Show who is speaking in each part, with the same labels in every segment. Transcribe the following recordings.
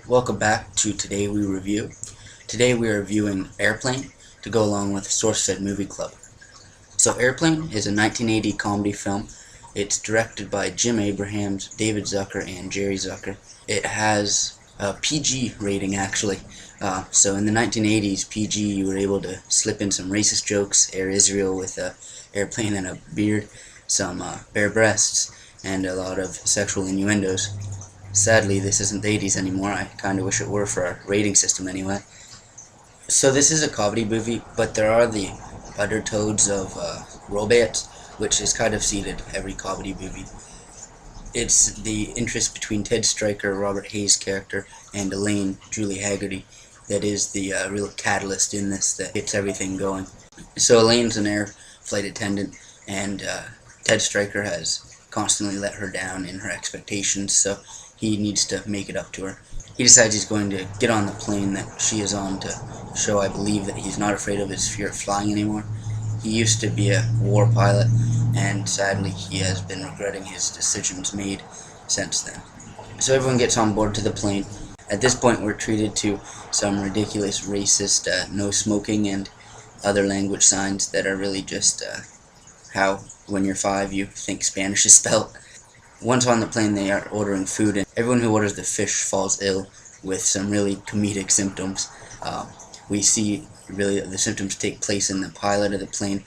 Speaker 1: Welcome back to Today We Review. Today we are reviewing Airplane to go along with SourceFed Movie Club. So Airplane is a 1980 comedy film. It's directed by Jim Abrahams, David Zucker, and Jerry Zucker. It has a PG rating actually. So in the 1980s, PG, you were able to slip in some racist jokes, Air Israel with a airplane and a beard, some bare breasts, and a lot of sexual innuendos. Sadly, this isn't the 80s anymore. I kind of wish it were for our rating system anyway. So this is a comedy movie, but there are the undertones of romance, which is kind of seen in every comedy movie. It's the interest between Ted Stryker, Robert Hayes' character, and Elaine, Julie Hagerty, that is the real catalyst in this that gets everything going. So Elaine's an air flight attendant, and Ted Stryker has constantly let her down in her expectations, so he needs to make it up to her. He decides he's going to get on the plane that she is on to show, I believe, that he's not afraid of his fear of flying anymore. He used to be a war pilot, and sadly he has been regretting his decisions made since then. So everyone gets on board to the plane. At this point we're treated to some ridiculous racist no smoking and other language signs that are really just how when you're 5 you think Spanish is spelled. Once on the plane they are ordering food, and everyone who orders the fish falls ill with some really comedic symptoms. We see really the symptoms take place in the pilot of the plane,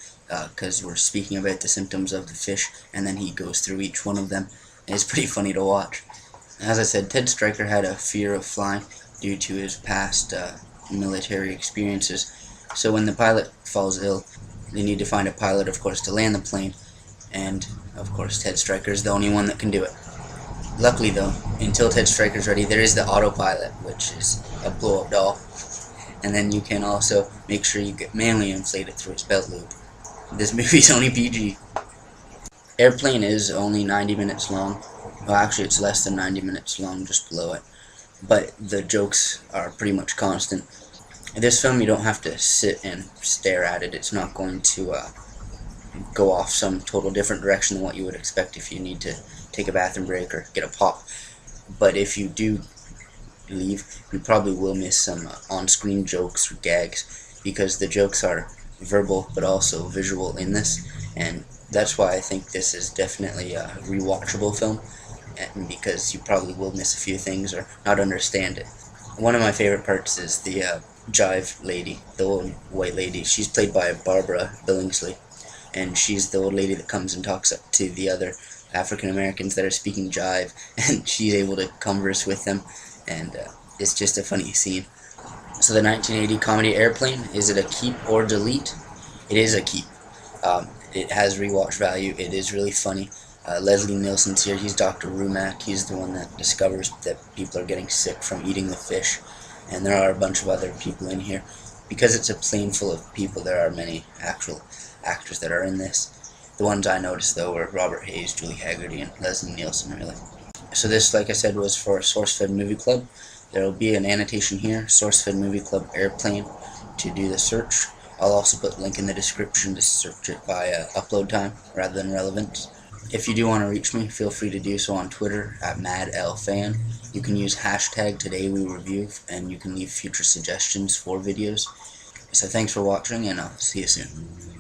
Speaker 1: because we're speaking about the symptoms of the fish, and then he goes through each one of them. And it's pretty funny to watch. As I said, Ted Stryker had a fear of flying due to his past military experiences. So when the pilot falls ill, they need to find a pilot, of course, to land the plane. And, of course, Ted Stryker is the only one that can do it. Luckily, though, until Ted Stryker's ready, there is the autopilot, which is a blow-up doll. And then you can also make sure you get manually inflate it through its belt loop. This movie's only PG. Airplane is only 90 minutes long. Well, actually, it's less than 90 minutes long, just below it. But the jokes are pretty much constant. In this film, you don't have to sit and stare at it. It's not going to go off some total different direction than what you would expect if you need to take a bathroom break or get a pop. But if you do leave, you probably will miss some on-screen jokes or gags, because the jokes are verbal but also visual in this, and that's why I think this is definitely a rewatchable film, and because you probably will miss a few things or not understand it. One of my favorite parts is the jive lady, the old white lady. She's played by Barbara Billingsley, and she's the old lady that comes and talks up to the other African Americans that are speaking jive, and she's able to converse with them, and it's just a funny scene. So the 1980 comedy Airplane, is it a keep or delete? It is a keep. It has rewatch value. It is really funny. Leslie Nielsen's here. He's Dr. Rumack. He's the one that discovers that people are getting sick from eating the fish, and there are a bunch of other people in here. Because it's a plane full of people, there are many actual actors that are in this. The ones I noticed, though, were Robert Hayes, Julie Hagerty, and Leslie Nielsen, really. So this, like I said, was for SourceFed Movie Club. There will be an annotation here, SourceFed Movie Club Airplane, to do the search. I'll also put a link in the description to search it by upload time rather than relevance. If you do want to reach me, feel free to do so on Twitter at MadLFan. You can use hashtag #TodayWeReview, and you can leave future suggestions for videos. So thanks for watching, and I'll see you soon.